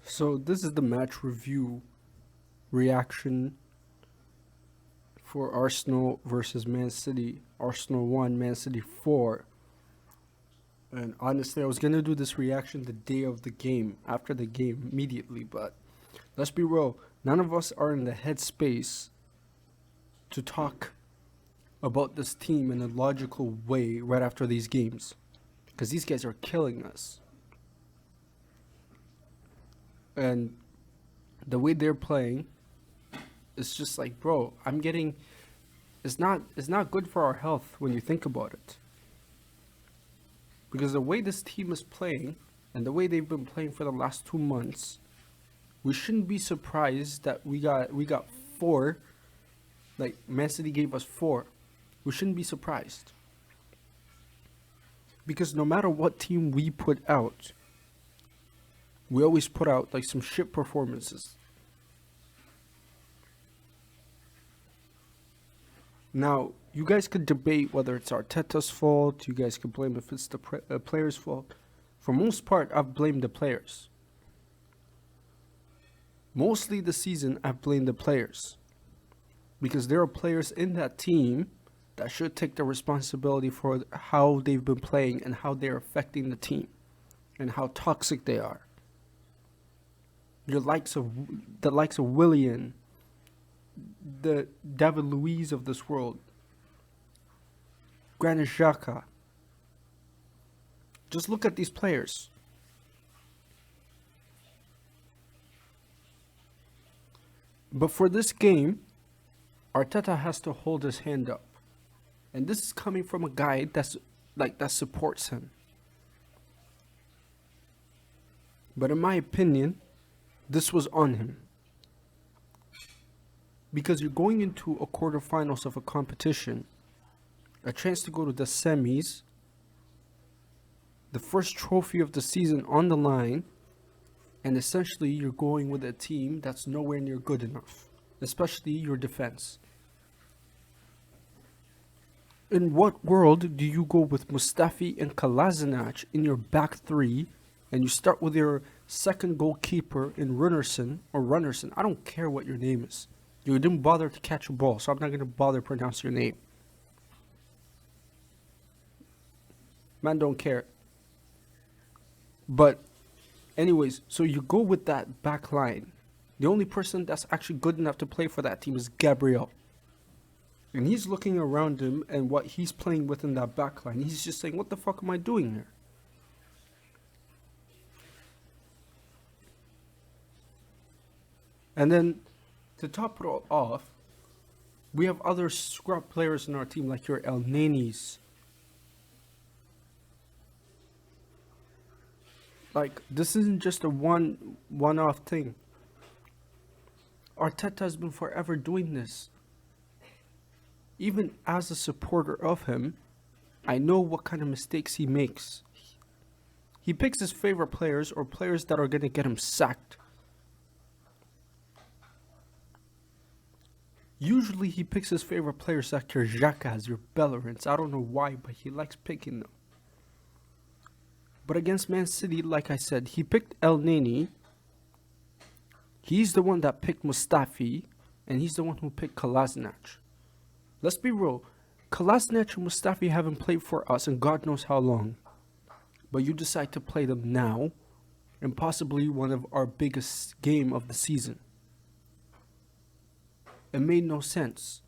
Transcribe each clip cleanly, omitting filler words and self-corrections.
So this is the match review reaction for Arsenal versus Man City. Arsenal 1, Man City 4. And honestly, I was going to do this reaction the day of the game, after the game, immediately. But let's be real, none of us are in the headspace to talk about this team in a logical way right after these games. Because these guys are killing us. And the way they're playing, it's just like, bro, it's not good for our health when you think about it. Because the way this team is playing, and the way they've been playing for the last 2 months, we shouldn't be surprised that we got 4, like Man City gave us 4. We shouldn't be surprised. Because no matter what team we put out, we always put out like some shit performances. Now, you guys could debate whether it's Arteta's fault. You guys could blame if it's the players' fault. For most part, I've blamed the players. Mostly this season, I've blamed the players. Because there are players in that team that should take the responsibility for how they've been playing and how they're affecting the team. And how toxic they are. The likes of Willian, the David Luiz of this world, Granit Xhaka. Just look at these players. But for this game, Arteta has to hold his hand up. And this is coming from a guy that supports him. But in my opinion, this was on him. Because you're going into a quarterfinals of a competition, a chance to go to the semis, the first trophy of the season on the line, and essentially you're going with a team that's nowhere near good enough, especially your defense. In what world do you go with Mustafi and Kolasinac in your back three, and you start with your second goalkeeper in Runnerson? I don't care what your name is. You didn't bother to catch a ball, so I'm not going to bother to pronounce your name. Man, don't care. But anyways, so you go with that back line. The only person that's actually good enough to play for that team is Gabriel. And he's looking around him and what he's playing with in that back line. He's just saying, what the fuck am I doing here? And then, to top it all off, we have other scrub players in our team like your El Nenis. Like, this isn't just a one-off thing. Arteta has been forever doing this. Even as a supporter of him, I know what kind of mistakes he makes. He picks his favorite players or players that are going to get him sacked. Usually he picks his favorite players like your Xhakas, your Bellerins. I don't know why, but he likes picking them. But against Man City, like I said, he picked El Neni. He's the one that picked Mustafi, and he's the one who picked Kolasinac. Let's be real. Kolasinac and Mustafi haven't played for us in God knows how long. But you decide to play them now, and possibly one of our biggest game of the season. It made no sense.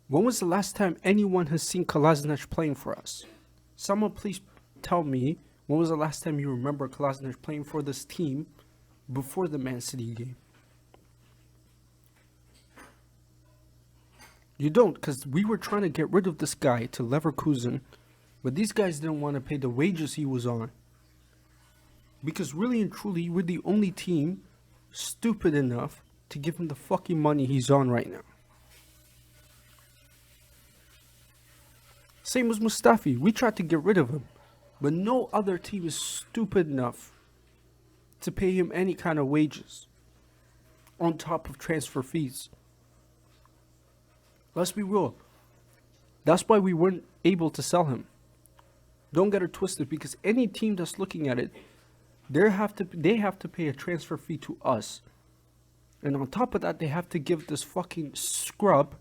When was the last time anyone has seen Kolasinac playing for us? Someone please tell me, when was the last time you remember Kolasinac playing for this team before the Man City game? You don't, because we were trying to get rid of this guy to Leverkusen, but these guys didn't want to pay the wages he was on. Because really and truly, we're the only team stupid enough to give him the fucking money he's on right now. Same as Mustafi. We tried to get rid of him. But no other team is stupid enough to pay him any kind of wages on top of transfer fees. Let's be real. That's why we weren't able to sell him. Don't get it twisted, because any team that's looking at it, they have to pay a transfer fee to us. And on top of that, they have to give this fucking scrub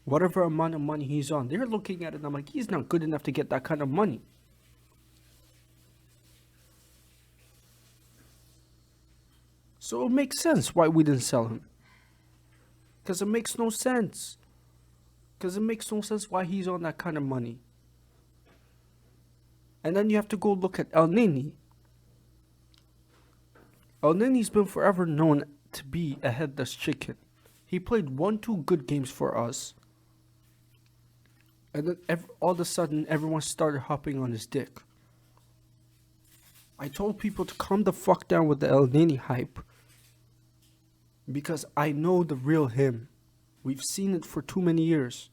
whatever amount of money he's on. They're looking at it and I'm like, he's not good enough to get that kind of money. So it makes sense why we didn't sell him. Because it makes no sense. Because it makes no sense why he's on that kind of money. And then you have to go look at El Nini. El Nini's been forever known to be a headless chicken. He played 1-2 good games for us. And then all of a sudden, everyone started hopping on his dick. I told people to calm the fuck down with the El Nini hype. Because I know the real him. We've seen it for too many years.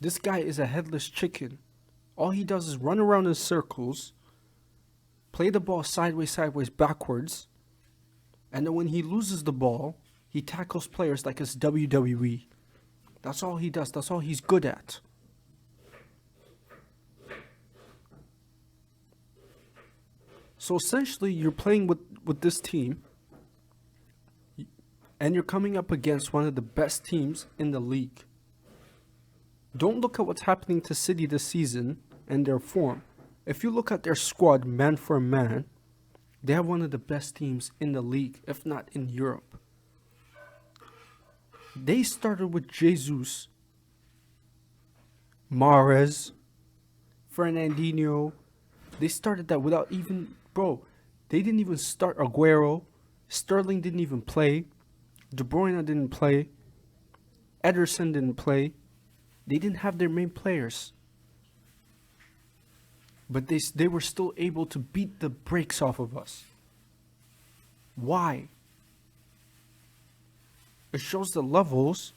This guy is a headless chicken. All he does is run around in circles, play the ball sideways, backwards, and then when he loses the ball, he tackles players like it's WWE. That's all he does. That's all he's good at. So essentially, you're playing with this team, and you're coming up against one of the best teams in the league. Don't look at what's happening to City this season and their form. If you look at their squad man for man, they have one of the best teams in the league, if not in Europe. They started with Jesus, Mahrez, Fernandinho. They started that without even, they didn't even start Aguero. Sterling didn't even play. De Bruyne didn't play. Ederson didn't play. They didn't have their main players. But they were still able to beat the brakes off of us. Why? It shows the levels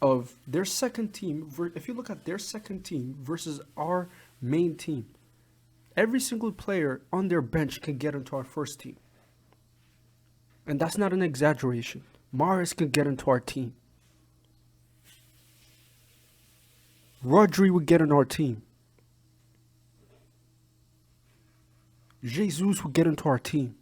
of their second team. If you look at their second team versus our main team, every single player on their bench can get into our first team. And that's not an exaggeration. Mahrez can get into our team. Rodri would get in our team. Jesus would get into our team.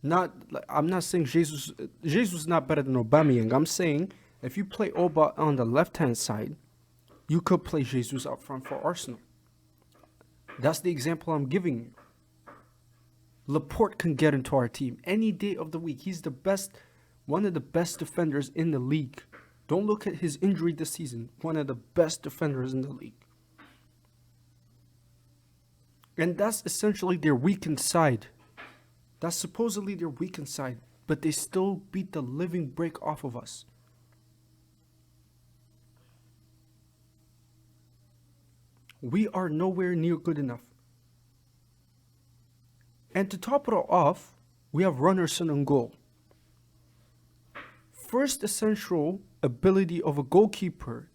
I'm not saying Jesus is not better than Aubameyang. I'm saying if you play Oba on the left-hand side, you could play Jesus up front for Arsenal. That's the example I'm giving you. Laporte can get into our team any day of the week. He's one of the best defenders in the league. Don't look at his injury this season. One of the best defenders in the league. And that's essentially their weakened side. That's supposedly their weakened side. But they still beat the living break off of us. We are nowhere near good enough. And to top it all off, we have Runnerson in goal. First essential ability of a goalkeeper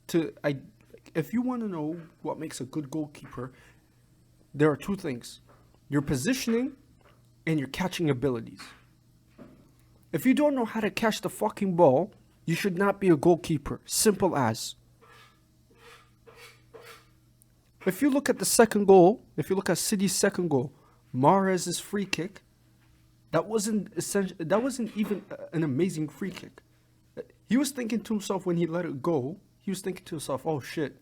if you want to know what makes a good goalkeeper, there are two things: your positioning and your catching abilities. If you don't know how to catch the fucking ball, you should not be a goalkeeper. Simple as. If you look at the second goal, if you look at City's second goal, Mahrez's free kick, that wasn't even an amazing free kick. He was thinking to himself when he let it go, he was thinking to himself, oh shit.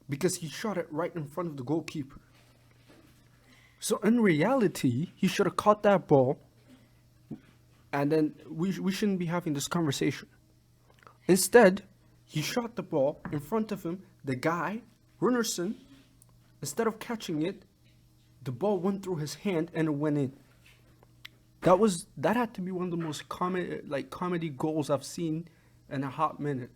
Because he shot it right in front of the goalkeeper. So in reality, he should have caught that ball, and then we shouldn't be having this conversation. Instead, he shot the ball in front of him. The guy, Runnerson, instead of catching it, the ball went through his hand and it went in. That had to be one of the most comedy goals I've seen in a hot minute.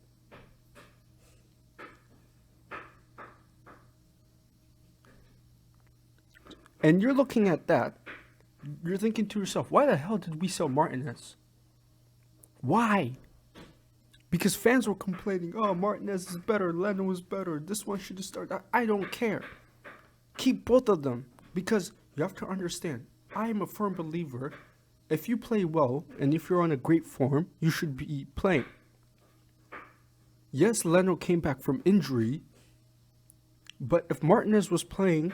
And you're looking at that, you're thinking to yourself, why the hell did we sell Martinez? Why? Because fans were complaining, oh, Martinez is better, Lennon was better, this one should have started. I don't care. Keep both of them, because you have to understand, I am a firm believer, if you play well and if you're on a great form, you should be playing. Yes, Leno came back from injury, but if Martinez was playing,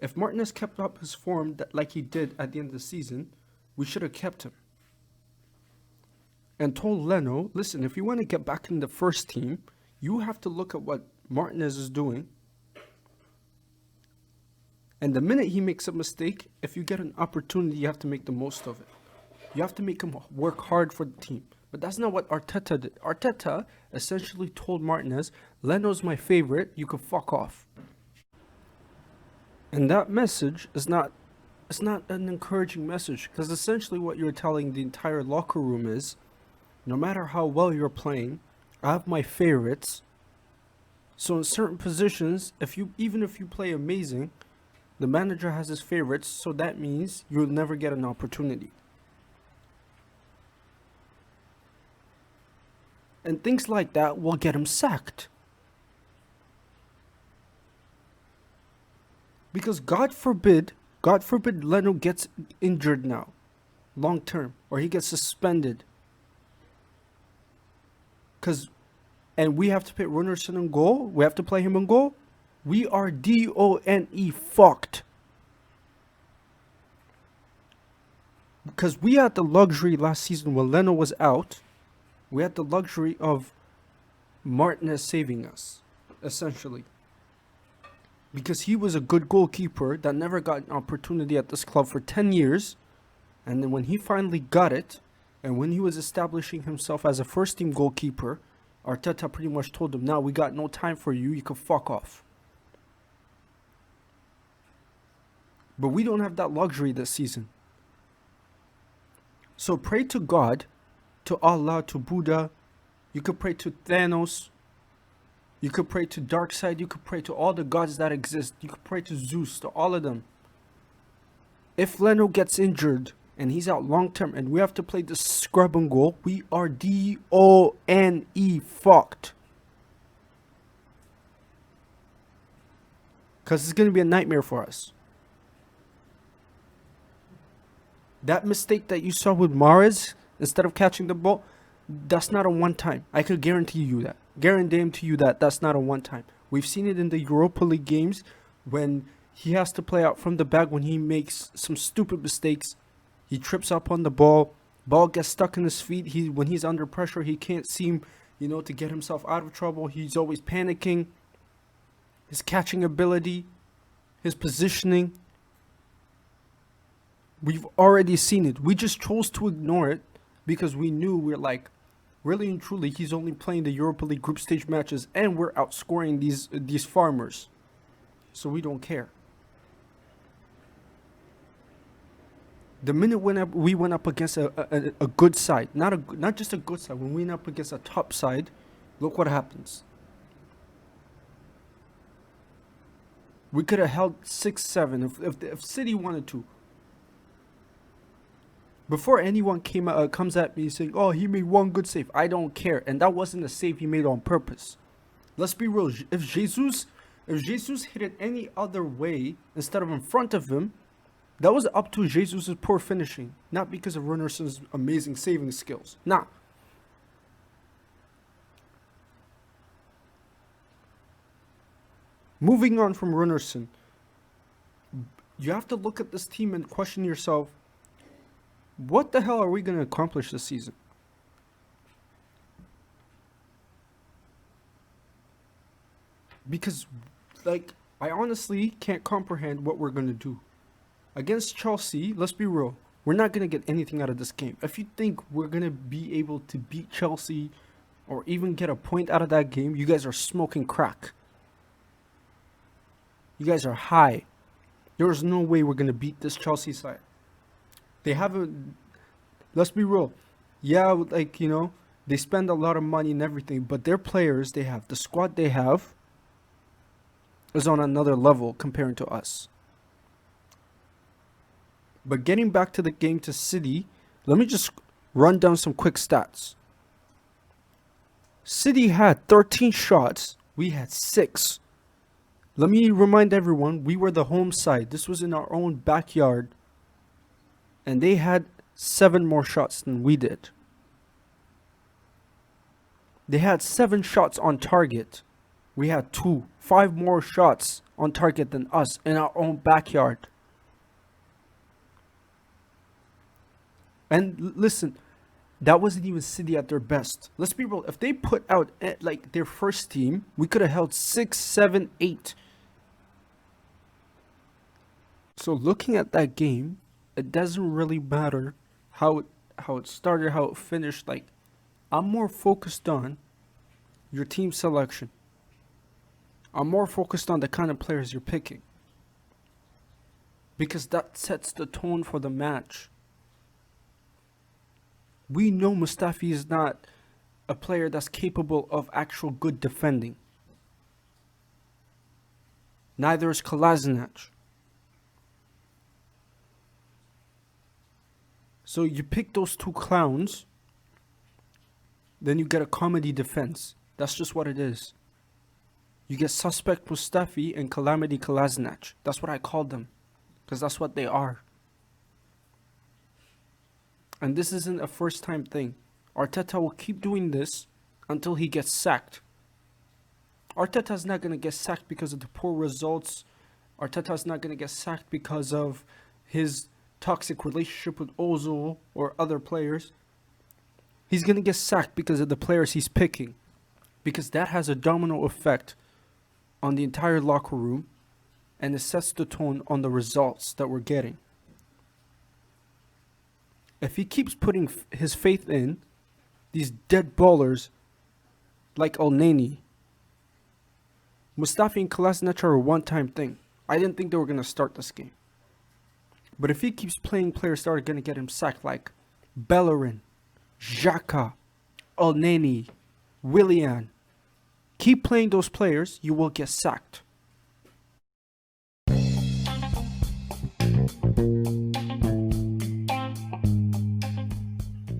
if Martinez kept up his form like he did at the end of the season, we should have kept him. And told Leno, listen, if you want to get back in the first team, you have to look at what Martinez is doing. And the minute he makes a mistake, if you get an opportunity, you have to make the most of it. You have to make him work hard for the team. But that's not what Arteta did. Arteta essentially told Martinez, Leno's my favorite, you can fuck off. And that message is not an encouraging message, because essentially what you're telling the entire locker room is, no matter how well you're playing, I have my favorites. So in certain positions, even if you play amazing, the manager has his favorites, so that means you'll never get an opportunity. And things like that will get him sacked. Because God forbid Leno gets injured now, long term, or he gets suspended. And we have to put Runerson in goal. We have to play him in goal. We are DONE fucked. Because we had the luxury last season when Leno was out. We had the luxury of Martinez saving us, essentially. Because he was a good goalkeeper that never got an opportunity at this club for 10 years. And then when he finally got it, and when he was establishing himself as a first-team goalkeeper, Arteta pretty much told him, now we got no time for you, you can fuck off. But we don't have that luxury this season. So pray to God, to Allah, to Buddha. You could pray to Thanos. You could pray to Darkseid. You could pray to all the gods that exist. You could pray to Zeus, to all of them. If Leno gets injured and he's out long term and we have to play the scrub and goal, we are DONE fucked. Because it's going to be a nightmare for us. That mistake that you saw with Mahrez, instead of catching the ball, that's not a one-time. I could guarantee you that. Guarantee you that that's not a one-time. We've seen it in the Europa League games when he has to play out from the back, when he makes some stupid mistakes. He trips up on the ball. Ball gets stuck in his feet. When he's under pressure, he can't seem, to get himself out of trouble. He's always panicking. His catching ability, his positioning. We've already seen it. We just chose to ignore it because we knew really and truly, he's only playing the Europa League group stage matches and we're outscoring these farmers. So we don't care. The minute we went up against a good side, not just a good side, when we went up against a top side, look what happens. We could have held 6-7 if City wanted to. Before anyone comes at me saying, oh, he made one good save. I don't care. And that wasn't a save he made on purpose. Let's be real. If Jesus hit it any other way instead of in front of him, that was up to Jesus' poor finishing. Not because of Runerson's amazing saving skills. Nah. Moving on from Runerson, you have to look at this team and question yourself, what the hell are we going to accomplish this season? Because, I honestly can't comprehend what we're going to do. Against Chelsea, let's be real, we're not going to get anything out of this game. If you think we're going to be able to beat Chelsea or even get a point out of that game, you guys are smoking crack. You guys are high. There's no way we're going to beat this Chelsea side. They haven't, let's be real. Yeah, they spend a lot of money and everything, but their players they have, the squad they have, is on another level comparing to us. But getting back to the game to City, let me just run down some quick stats. City had 13 shots. We had 6. Let me remind everyone, we were the home side. This was in our own backyard. And they had 7 more shots than we did. They had 7 shots on target. We had 2. 5 more shots on target than us in our own backyard. And listen, that wasn't even City at their best. Let's be real. If they put out like their first team, we could have held 6, 7, 8. So looking at that game, it doesn't really matter how it started, how it finished. Like, I'm more focused on your team selection. I'm more focused on the kind of players you're picking, because that sets the tone for the match. We know Mustafi is not a player that's capable of actual good defending. Neither is Kolasinac. So you pick those 2 clowns, then you get a comedy defense. That's just what it is. You get suspect Mustafi and calamity Kolasinac. That's what I called them, because that's what they are. And this isn't a first time thing. Arteta will keep doing this until he gets sacked. Arteta's not going to get sacked because of the poor results. Arteta's not going to get sacked because of his toxic relationship with Ozil or other players. He's going to get sacked because of the players he's picking. Because that has a domino effect on the entire locker room, and it sets the tone on the results that we're getting. If he keeps putting his faith in these dead ballers like Elneny, Mustafi and Kolasinac are a one-time thing. I didn't think they were going to start this game. But if he keeps playing players that are going to get him sacked, like Bellerin, Xhaka, Elneny, Willian, keep playing those players, you will get sacked.